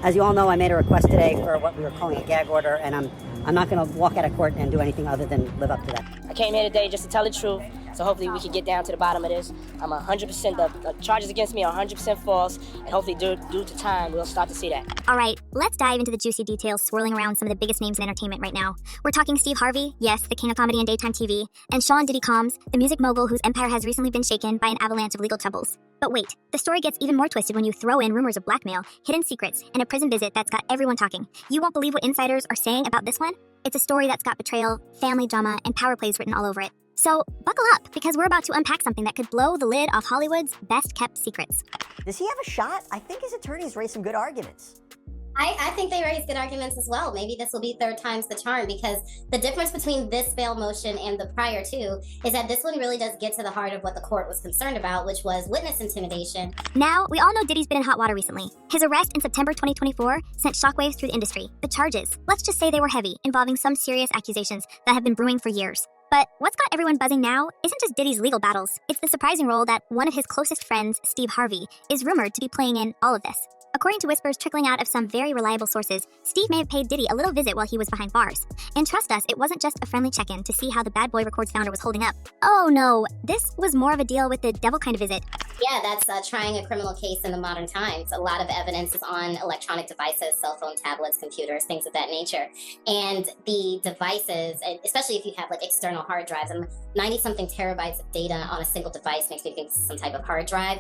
As you all know, I made a request today for what we were calling a gag order, and I'm not going to walk out of court and do anything other than live up to that. I came here today just to tell the truth, so hopefully we can get down to the bottom of this. I'm 100%, the charges against me are 100% false, and hopefully due to time, we'll start to see that. All right, let's dive into the juicy details swirling around some of the biggest names in entertainment right now. We're talking Steve Harvey, yes, the king of comedy and daytime TV, and Sean Diddy Combs, the music mogul whose empire has recently been shaken by an avalanche of legal troubles. But wait, the story gets even more twisted when you throw in rumors of blackmail, hidden secrets, and a prison visit that's got everyone talking. You won't believe what insiders are saying about this one. It's a story that's got betrayal, family drama, and power plays written all over it. So buckle up, because we're about to unpack something that could blow the lid off Hollywood's best-kept secrets. Does he have a shot? I think his attorneys raised some good arguments. I think they raised good arguments as well. Maybe this will be third time's the charm, because the difference between this bail motion and the prior two is that this one really does get to the heart of what the court was concerned about, which was witness intimidation. Now, we all know Diddy's been in hot water recently. His arrest in September 2024 sent shockwaves through the industry. The charges, let's just say they were heavy, involving some serious accusations that have been brewing for years. But what's got everyone buzzing now isn't just Diddy's legal battles. It's the surprising role that one of his closest friends, Steve Harvey, is rumored to be playing in all of this. According to whispers trickling out of some very reliable sources, Steve may have paid Diddy a little visit while he was behind bars. And trust us, it wasn't just a friendly check-in to see how the Bad Boy Records founder was holding up. Oh no, this was more of a deal with the devil kind of visit. Yeah, that's trying a criminal case in the modern times. A lot of evidence is on electronic devices, cell phone, tablets, computers, things of that nature. And the devices, especially if you have like external hard drives, and 90-something terabytes of data on a single device makes me think it's some type of hard drive.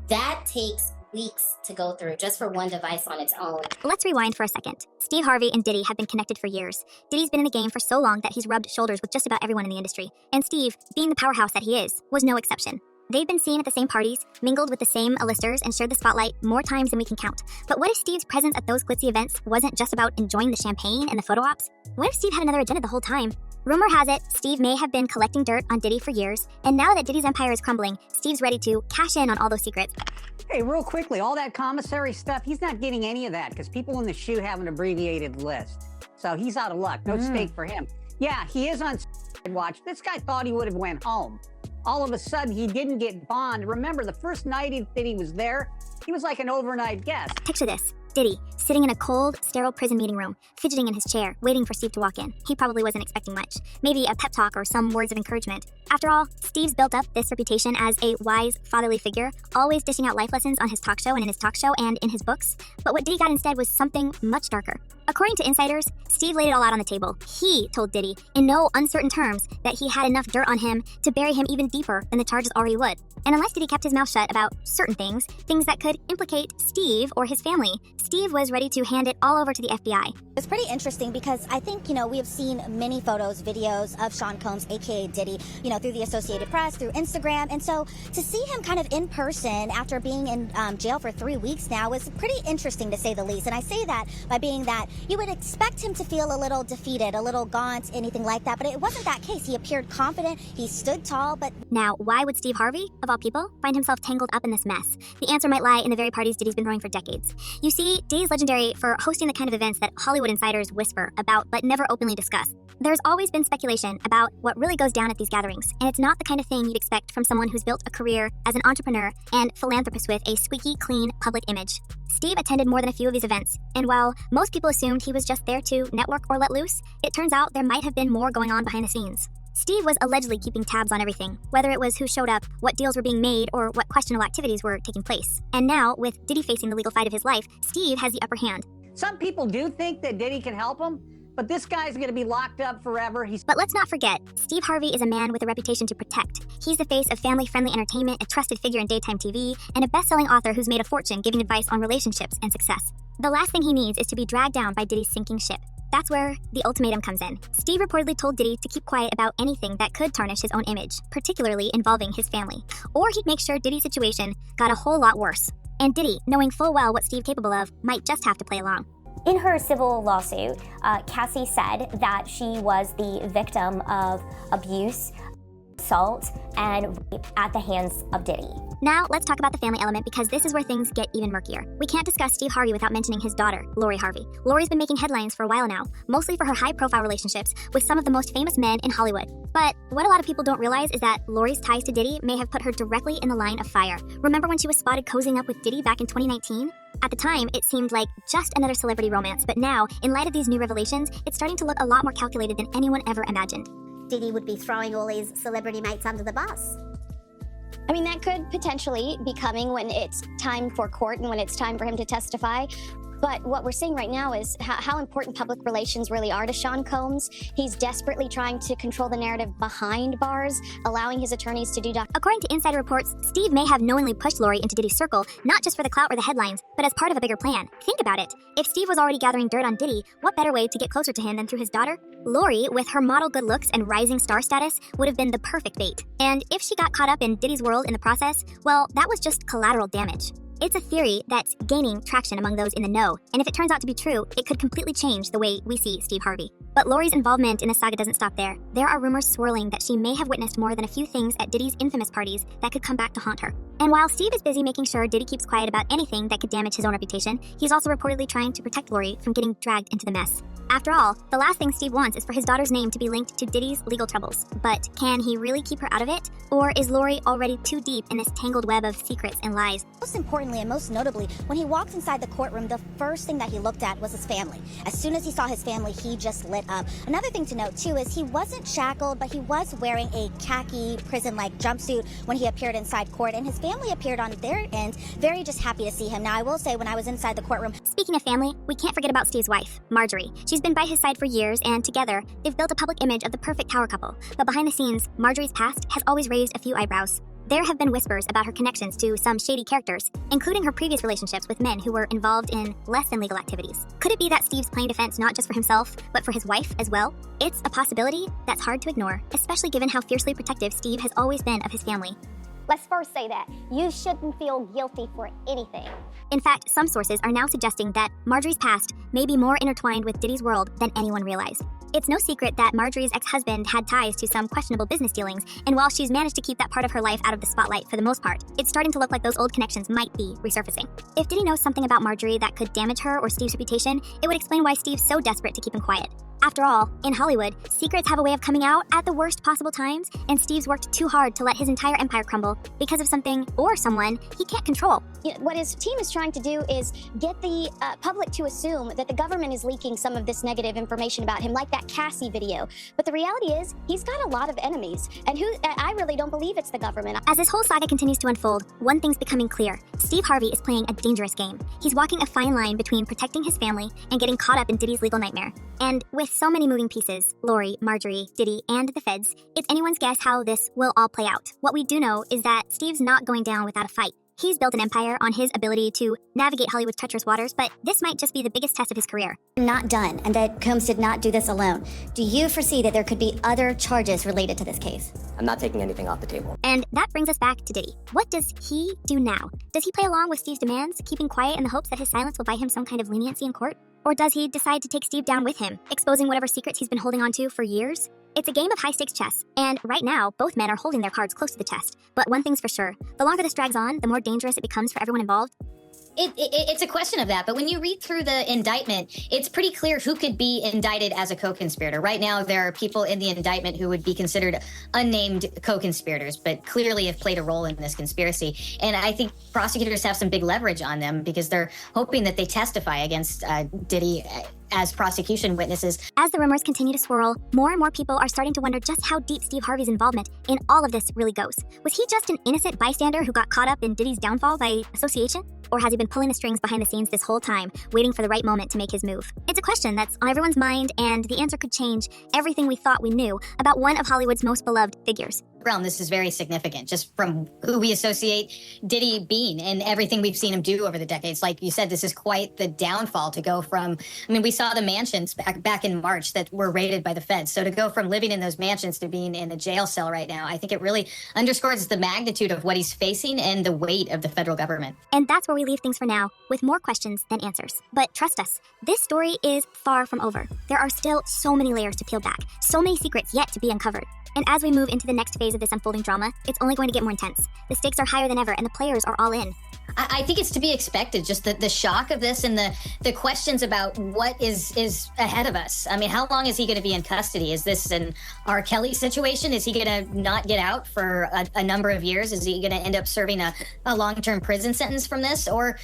That takes weeks to go through just for one device on its own. Let's rewind for a second. Steve Harvey and Diddy have been connected for years. Diddy's been in the game for so long that he's rubbed shoulders with just about everyone in the industry. And Steve, being the powerhouse that he is, was no exception. They've been seen at the same parties, mingled with the same A-listers, and shared the spotlight more times than we can count. But what if Steve's presence at those glitzy events wasn't just about enjoying the champagne and the photo ops? What if Steve had another agenda the whole time? Rumor has it, Steve may have been collecting dirt on Diddy for years, and now that Diddy's empire is crumbling, Steve's ready to cash in on all those secrets. Hey, real quickly, all that commissary stuff, he's not getting any of that because people in the SHU have an abbreviated list. So he's out of luck. No stake for him. Yeah, he is on watch. This guy thought he would have went home. All of a sudden, he didn't get bond. Remember, the first night that he was there, he was like an overnight guest. Picture this. Diddy, sitting in a cold, sterile prison meeting room, fidgeting in his chair, waiting for Steve to walk in. He probably wasn't expecting much. Maybe a pep talk or some words of encouragement. After all, Steve's built up this reputation as a wise, fatherly figure, always dishing out life lessons on his talk show and in his talk show and in his books. But what Diddy got instead was something much darker. According to insiders, Steve laid it all out on the table. He told Diddy, in no uncertain terms, that he had enough dirt on him to bury him even deeper than the charges already would. And unless Diddy kept his mouth shut about certain things that could implicate Steve or his family, Steve was ready to hand it all over to the FBI. It's pretty interesting because I think, we have seen many photos, videos of Sean Combs, aka Diddy, through the Associated Press, through Instagram. And so to see him kind of in person after being in jail for 3 weeks now was pretty interesting, to say the least. And I say that by being that you would expect him to feel a little defeated, a little gaunt, anything like that. But it wasn't that case. He appeared confident. He stood tall. But now, why would Steve Harvey, of all people, find himself tangled up in this mess? The answer might lie in the very parties Diddy's been throwing for decades. You see, Diddy's legendary for hosting the kind of events that Hollywood insiders whisper about but never openly discuss. There's always been speculation about what really goes down at these gatherings, and it's not the kind of thing you'd expect from someone who's built a career as an entrepreneur and philanthropist with a squeaky clean public image. Steve attended more than a few of these events, and while most people assumed he was just there to network or let loose, it turns out there might have been more going on behind the scenes. Steve was allegedly keeping tabs on everything, whether it was who showed up, what deals were being made, or what questionable activities were taking place. And now, with Diddy facing the legal fight of his life, Steve has the upper hand. Some people do think that Diddy can help him, but this guy's going to be locked up forever. But let's not forget, Steve Harvey is a man with a reputation to protect. He's the face of family-friendly entertainment, a trusted figure in daytime TV, and a best-selling author who's made a fortune giving advice on relationships and success. The last thing he needs is to be dragged down by Diddy's sinking ship. That's where the ultimatum comes in. Steve reportedly told Diddy to keep quiet about anything that could tarnish his own image, particularly involving his family, or he'd make sure Diddy's situation got a whole lot worse. And Diddy, knowing full well what Steve's capable of, might just have to play along. In her civil lawsuit, Cassie said that she was the victim of abuse, assault, and rape at the hands of Diddy. Now, let's talk about the family element, because this is where things get even murkier. We can't discuss Steve Harvey without mentioning his daughter, Lori Harvey. Lori's been making headlines for a while now, mostly for her high-profile relationships with some of the most famous men in Hollywood. But what a lot of people don't realize is that Lori's ties to Diddy may have put her directly in the line of fire. Remember when she was spotted cozying up with Diddy back in 2019? At the time, it seemed like just another celebrity romance, but now, in light of these new revelations, it's starting to look a lot more calculated than anyone ever imagined. Diddy would be throwing all his celebrity mates under the bus. I mean, that could potentially be coming when it's time for court and when it's time for him to testify. But what we're seeing right now is how important public relations really are to Sean Combs. He's desperately trying to control the narrative behind bars, allowing his attorneys to do According to insider reports, Steve may have knowingly pushed Lori into Diddy's circle, not just for the clout or the headlines, but as part of a bigger plan. Think about it. If Steve was already gathering dirt on Diddy, what better way to get closer to him than through his daughter? Lori, with her model good looks and rising star status, would have been the perfect bait. And if she got caught up in Diddy's world in the process, well, that was just collateral damage. It's a theory that's gaining traction among those in the know, and if it turns out to be true, it could completely change the way we see Steve Harvey. But Lori's involvement in the saga doesn't stop there. There are rumors swirling that she may have witnessed more than a few things at Diddy's infamous parties that could come back to haunt her. And while Steve is busy making sure Diddy keeps quiet about anything that could damage his own reputation, he's also reportedly trying to protect Lori from getting dragged into the mess. After all, the last thing Steve wants is for his daughter's name to be linked to Diddy's legal troubles. But can he really keep her out of it? Or is Lori already too deep in this tangled web of secrets and lies? Most importantly and most notably, when he walked inside the courtroom, the first thing that he looked at was his family. As soon as he saw his family, he just lit up. Another thing to note, too, is he wasn't shackled, but he was wearing a khaki prison-like jumpsuit when he appeared inside court, and his family appeared on their end, very just happy to see him. Now, I will say, when I was inside the courtroom... Speaking of family, we can't forget about Steve's wife, Marjorie. She's been by his side for years, and together, they've built a public image of the perfect power couple. But behind the scenes, Marjorie's past has always raised a few eyebrows. There have been whispers about her connections to some shady characters, including her previous relationships with men who were involved in less than legal activities. Could it be that Steve's playing defense not just for himself, but for his wife as well? It's a possibility that's hard to ignore, especially given how fiercely protective Steve has always been of his family. Let's first say that you shouldn't feel guilty for anything. In fact, some sources are now suggesting that Marjorie's past may be more intertwined with Diddy's world than anyone realized. It's no secret that Marjorie's ex-husband had ties to some questionable business dealings, and while she's managed to keep that part of her life out of the spotlight for the most part, it's starting to look like those old connections might be resurfacing. If Diddy knows something about Marjorie that could damage her or Steve's reputation, it would explain why Steve's so desperate to keep him quiet. After all, in Hollywood, secrets have a way of coming out at the worst possible times, and Steve's worked too hard to let his entire empire crumble because of something or someone he can't control. What his team is trying to do is get the public to assume that the government is leaking some of this negative information about him, like that Cassie video. But the reality is, he's got a lot of enemies, and I really don't believe it's the government. As this whole saga continues to unfold, one thing's becoming clear. Steve Harvey is playing a dangerous game. He's walking a fine line between protecting his family and getting caught up in Diddy's legal nightmare. And with so many moving pieces, Lori, Marjorie, Diddy, and the feds, it's anyone's guess how this will all play out. What we do know is that Steve's not going down without a fight. He's built an empire on his ability to navigate Hollywood's treacherous waters, but this might just be the biggest test of his career. Not done, and that Combs did not do this alone. Do you foresee that there could be other charges related to this case? I'm not taking anything off the table. And that brings us back to Diddy. What does he do now? Does he play along with Steve's demands, keeping quiet in the hopes that his silence will buy him some kind of leniency in court? Or does he decide to take Steve down with him, exposing whatever secrets he's been holding on to for years? It's a game of high-stakes chess, and right now, both men are holding their cards close to the chest. But one thing's for sure, the longer this drags on, the more dangerous it becomes for everyone involved. It's a question of that, but when you read through the indictment, it's pretty clear who could be indicted as a co-conspirator. Right now, there are people in the indictment who would be considered unnamed co-conspirators, but clearly have played a role in this conspiracy. And I think prosecutors have some big leverage on them because they're hoping that they testify against Diddy as prosecution witnesses. As the rumors continue to swirl, more and more people are starting to wonder just how deep Steve Harvey's involvement in all of this really goes. Was he just an innocent bystander who got caught up in Diddy's downfall by association? Or has he been pulling the strings behind the scenes this whole time, waiting for the right moment to make his move? It's a question that's on everyone's mind, and the answer could change everything we thought we knew about one of Hollywood's most beloved figures. Realm, this is very significant, just from who we associate Diddy being and everything we've seen him do over the decades. Like you said, this is quite the downfall to go from, I mean, we saw the mansions back in March that were raided by the feds. So to go from living in those mansions to being in a jail cell right now, I think it really underscores the magnitude of what he's facing and the weight of the federal government. And that's where we leave things for now, with more questions than answers. But trust us, this story is far from over. There are still so many layers to peel back, so many secrets yet to be uncovered. And as we move into the next phase of this unfolding drama, it's only going to get more intense. The stakes are higher than ever, and the players are all in. I think it's to be expected, just the shock of this and the questions about what is ahead of us. I mean, how long is he going to be in custody? Is this an R. Kelly situation? Is he going to not get out for a number of years? Is he going to end up serving a long-term prison sentence from this? Or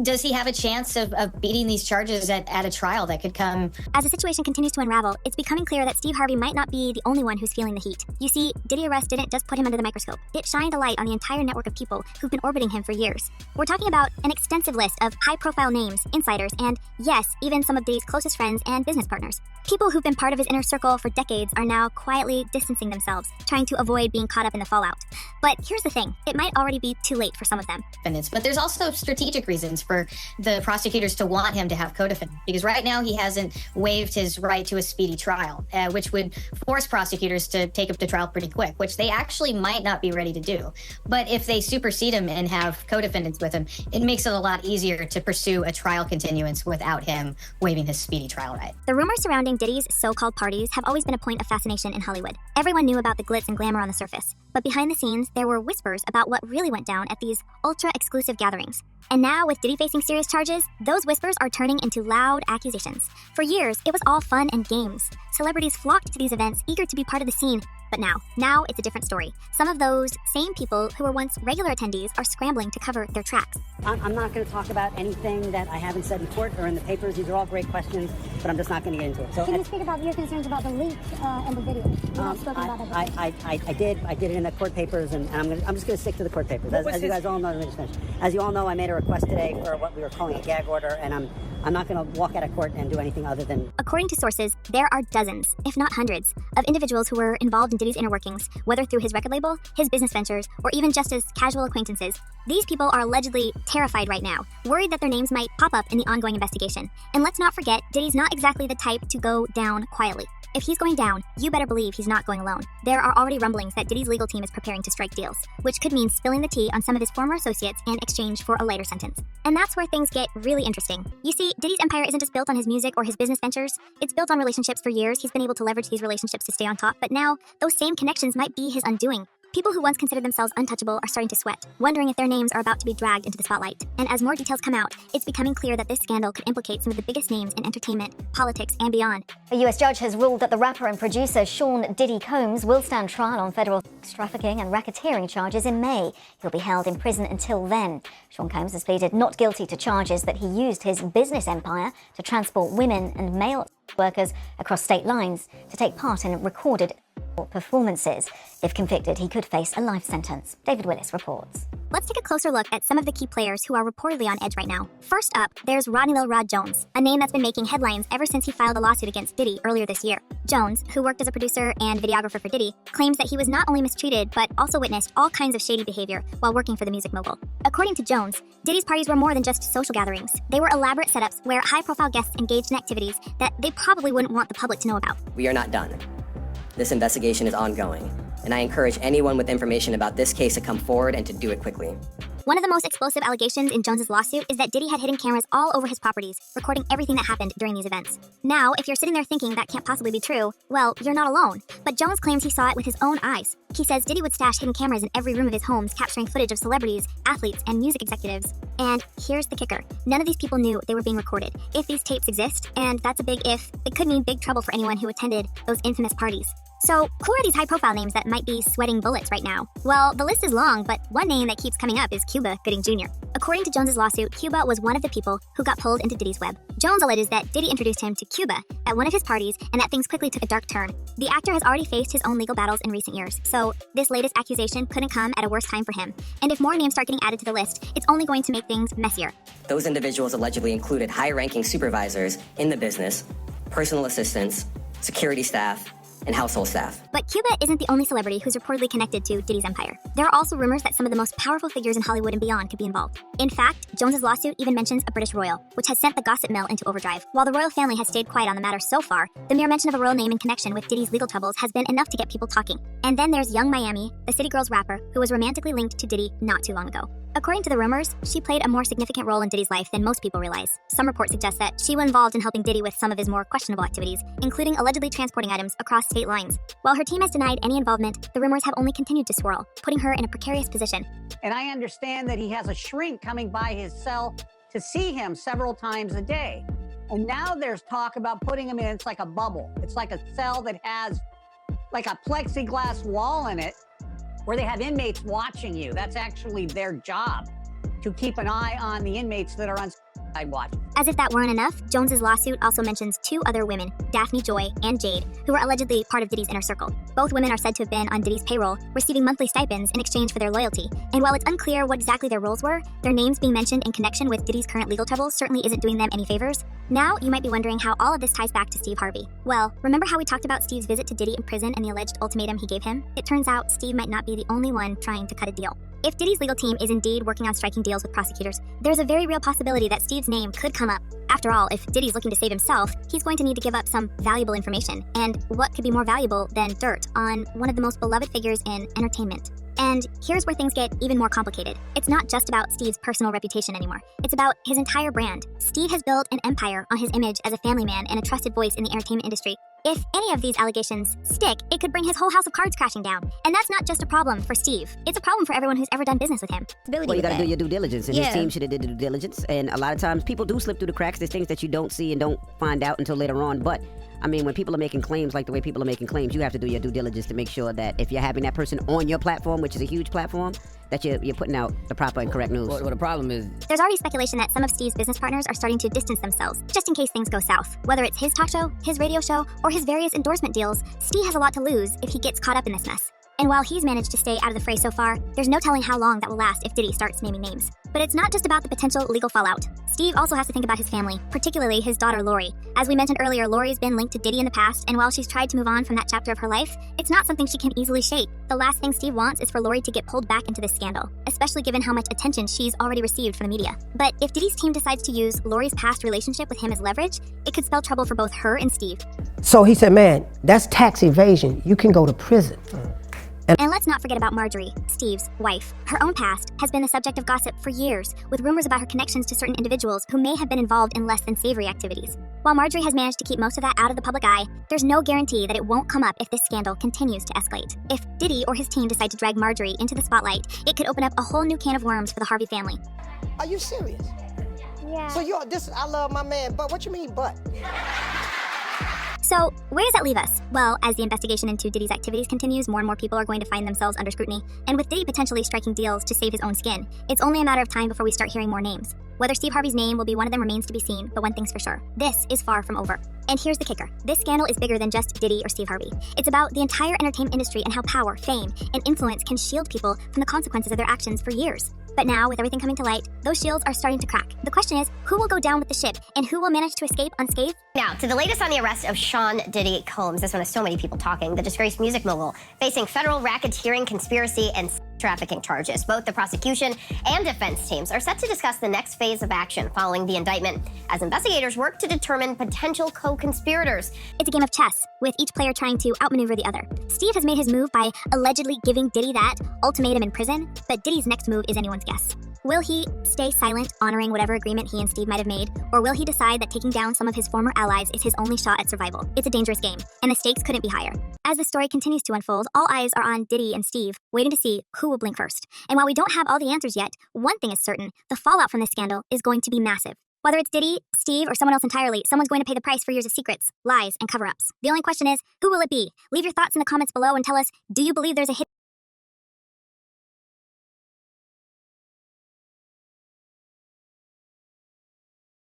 does he have a chance of beating these charges at a trial that could come? As the situation continues to unravel, it's becoming clear that Steve Harvey might not be the only one who's feeling the heat. You see, Diddy arrest didn't just put him under the microscope. It shined a light on the entire network of people who've been orbiting him for years. We're talking about an extensive list of high-profile names, insiders, and yes, even some of Diddy's closest friends and business partners. People who've been part of his inner circle for decades are now quietly distancing themselves, trying to avoid being caught up in the fallout. But here's the thing, it might already be too late for some of them. But there's also strategic reasons for the prosecutors to want him to have co-defendants, because right now he hasn't waived his right to a speedy trial, which would force prosecutors to take him to trial pretty quick, which they actually might not be ready to do. But if they supersede him and have co-defendants with him, it makes it a lot easier to pursue a trial continuance without him waiving his speedy trial right. The rumors surrounding Diddy's so-called parties have always been a point of fascination in Hollywood. Everyone knew about the glitz and glamour on the surface, but behind the scenes, there were whispers about what really went down at these ultra-exclusive gatherings. And now, with Diddy facing serious charges, those whispers are turning into loud accusations. For years, it was all fun and games. Celebrities flocked to these events, eager to be part of the scene. But now it's a different story. Some of those same people who were once regular attendees are scrambling to cover their tracks. I'm not going to talk about anything that I haven't said in court or in the papers. These are all great questions, but I'm just not going to get into it. So Can you speak about your concerns about the leak and the video? I did it in the court papers, and I'm just going to stick to the court papers. As you guys all know, let me just finish. As you all know, I made a request today for what we were calling a gag order, and I'm not going to walk out of court and do anything other than... According to sources, there are dozens, if not hundreds, of individuals who were involved in Diddy's inner workings, whether through his record label, his business ventures, or even just as casual acquaintances. These people are allegedly terrified right now, worried that their names might pop up in the ongoing investigation. And let's not forget, Diddy's not exactly the type to go down quietly. If he's going down, you better believe he's not going alone. There are already rumblings that Diddy's legal team is preparing to strike deals, which could mean spilling the tea on some of his former associates in exchange for a lighter sentence. And that's where things get really interesting. You see, Diddy's empire isn't just built on his music or his business ventures. It's built on relationships for years. He's been able to leverage these relationships to stay on top, but now those same connections might be his undoing. People who once considered themselves untouchable are starting to sweat, wondering if their names are about to be dragged into the spotlight. And as more details come out, it's becoming clear that this scandal could implicate some of the biggest names in entertainment, politics, and beyond. A US judge has ruled that the rapper and producer Sean Diddy Combs will stand trial on federal sex trafficking and racketeering charges in May. He'll be held in prison until then. Sean Combs has pleaded not guilty to charges that he used his business empire to transport women and male workers across state lines to take part in recorded performances. If convicted, he could face a life sentence. David Willis reports. Let's take a closer look at some of the key players who are reportedly on edge right now. First up, there's Rodney Lil Rod Jones, a name that's been making headlines ever since he filed a lawsuit against Diddy earlier this year. Jones, who worked as a producer and videographer for Diddy, claims that he was not only mistreated, but also witnessed all kinds of shady behavior while working for the music mogul. According to Jones, Diddy's parties were more than just social gatherings. They were elaborate setups where high-profile guests engaged in activities that they probably wouldn't want the public to know about. We are not done. This investigation is ongoing, and I encourage anyone with information about this case to come forward and to do it quickly. One of the most explosive allegations in Jones's lawsuit is that Diddy had hidden cameras all over his properties, recording everything that happened during these events. Now, if you're sitting there thinking that can't possibly be true, well, you're not alone. But Jones claims he saw it with his own eyes. He says Diddy would stash hidden cameras in every room of his homes, capturing footage of celebrities, athletes, and music executives. And here's the kicker. None of these people knew they were being recorded. If these tapes exist, and that's a big if, it could mean big trouble for anyone who attended those infamous parties. So, who are these high-profile names that might be sweating bullets right now? Well, the list is long, but one name that keeps coming up is Cuba Gooding Jr. According to Jones's lawsuit, Cuba was one of the people who got pulled into Diddy's web. Jones alleges that Diddy introduced him to Cuba at one of his parties and that things quickly took a dark turn. The actor has already faced his own legal battles in recent years, so this latest accusation couldn't come at a worse time for him. And if more names start getting added to the list, it's only going to make things messier. Those individuals allegedly included high-ranking supervisors in the business, personal assistants, security staff, and household staff. But Cuba isn't the only celebrity who's reportedly connected to Diddy's empire. There are also rumors that some of the most powerful figures in Hollywood and beyond could be involved. In fact, Jones's lawsuit even mentions a British royal, which has sent the gossip mill into overdrive. While the royal family has stayed quiet on the matter so far, the mere mention of a royal name in connection with Diddy's legal troubles has been enough to get people talking. And then there's Young Miami, the City Girls rapper, who was romantically linked to Diddy not too long ago. According to the rumors, she played a more significant role in Diddy's life than most people realize. Some reports suggest that she was involved in helping Diddy with some of his more questionable activities, including allegedly transporting items across state lines. While her team has denied any involvement, the rumors have only continued to swirl, putting her in a precarious position. And I understand that he has a shrink coming by his cell to see him several times a day. And now there's talk about putting him in, it's like a bubble. It's like a cell that has like a plexiglass wall in it where they have inmates watching you. That's actually their job, to keep an eye on the inmates that are on watch. As if that weren't enough, Jones's lawsuit also mentions 2 other women, Daphne Joy and Jade, who were allegedly part of Diddy's inner circle. Both women are said to have been on Diddy's payroll, receiving monthly stipends in exchange for their loyalty. And while it's unclear what exactly their roles were, their names being mentioned in connection with Diddy's current legal troubles certainly isn't doing them any favors. Now, you might be wondering how all of this ties back to Steve Harvey. Well, remember how we talked about Steve's visit to Diddy in prison and the alleged ultimatum he gave him? It turns out Steve might not be the only one trying to cut a deal. If Diddy's legal team is indeed working on striking deals with prosecutors, there's a very real possibility that Steve's name could come up. After all, if Diddy's looking to save himself, he's going to need to give up some valuable information. And what could be more valuable than dirt on one of the most beloved figures in entertainment? And here's where things get even more complicated. It's not just about Steve's personal reputation anymore. It's about his entire brand. Steve has built an empire on his image as a family man and a trusted voice in the entertainment industry. If any of these allegations stick, it could bring his whole house of cards crashing down. And that's not just a problem for Steve. It's a problem for everyone who's ever done business with him. Well, you gotta do your due diligence, and his team should have did the due diligence. And a lot of times people do slip through the cracks. There's things that you don't see and don't find out until later on. But I mean, when people are making claims like the way people are making claims, you have to do your due diligence to make sure that if you're having that person on your platform, which is a huge platform, that you're putting out the proper and correct news. Well, the problem is, there's already speculation that some of Steve's business partners are starting to distance themselves, just in case things go south. Whether it's his talk show, his radio show, or his various endorsement deals, Steve has a lot to lose if he gets caught up in this mess. And while he's managed to stay out of the fray so far, there's no telling how long that will last if Diddy starts naming names. But it's not just about the potential legal fallout. Steve also has to think about his family, particularly his daughter Lori. As we mentioned earlier, Lori's been linked to Diddy in the past, and while she's tried to move on from that chapter of her life, it's not something she can easily shake. The last thing Steve wants is for Lori to get pulled back into this scandal, especially given how much attention she's already received from the media. But if Diddy's team decides to use Lori's past relationship with him as leverage, it could spell trouble for both her and Steve. So he said, man, that's tax evasion. You can go to prison. And let's not forget about Marjorie, Steve's wife. Her own past has been the subject of gossip for years, with rumors about her connections to certain individuals who may have been involved in less than savory activities. While Marjorie has managed to keep most of that out of the public eye, there's no guarantee that it won't come up if this scandal continues to escalate. If Diddy or his team decide to drag Marjorie into the spotlight, it could open up a whole new can of worms for the Harvey family. Are you serious? Yeah. So I love my man, but what you mean, but? So, where does that leave us? Well, as the investigation into Diddy's activities continues, more and more people are going to find themselves under scrutiny. And with Diddy potentially striking deals to save his own skin, it's only a matter of time before we start hearing more names. Whether Steve Harvey's name will be one of them remains to be seen, but one thing's for sure. This is far from over. And here's the kicker. This scandal is bigger than just Diddy or Steve Harvey. It's about the entire entertainment industry and how power, fame, and influence can shield people from the consequences of their actions for years. But now, with everything coming to light, those shields are starting to crack. The question is, who will go down with the ship, and who will manage to escape unscathed? Now, to the latest on the arrest of Sean Diddy Combs. This one has so many people talking. The disgraced music mogul facing federal racketeering, conspiracy, and trafficking charges. Both the prosecution and defense teams are set to discuss the next phase of action following the indictment as investigators work to determine potential co-conspirators. It's a game of chess, with each player trying to outmaneuver the other. Steve has made his move by allegedly giving Diddy that ultimatum in prison, but Diddy's next move is anyone's guess. Will he stay silent, honoring whatever agreement he and Steve might have made, or will he decide that taking down some of his former allies is his only shot at survival? It's a dangerous game, and the stakes couldn't be higher. As the story continues to unfold, all eyes are on Diddy and Steve, waiting to see who will blink first. And while we don't have all the answers yet, one thing is certain: the fallout from this scandal is going to be massive. Whether it's Diddy, Steve, or someone else entirely, someone's going to pay the price for years of secrets, lies, and cover-ups. The only question is, who will it be? Leave your thoughts in the comments below and tell us, do you believe there's a hidden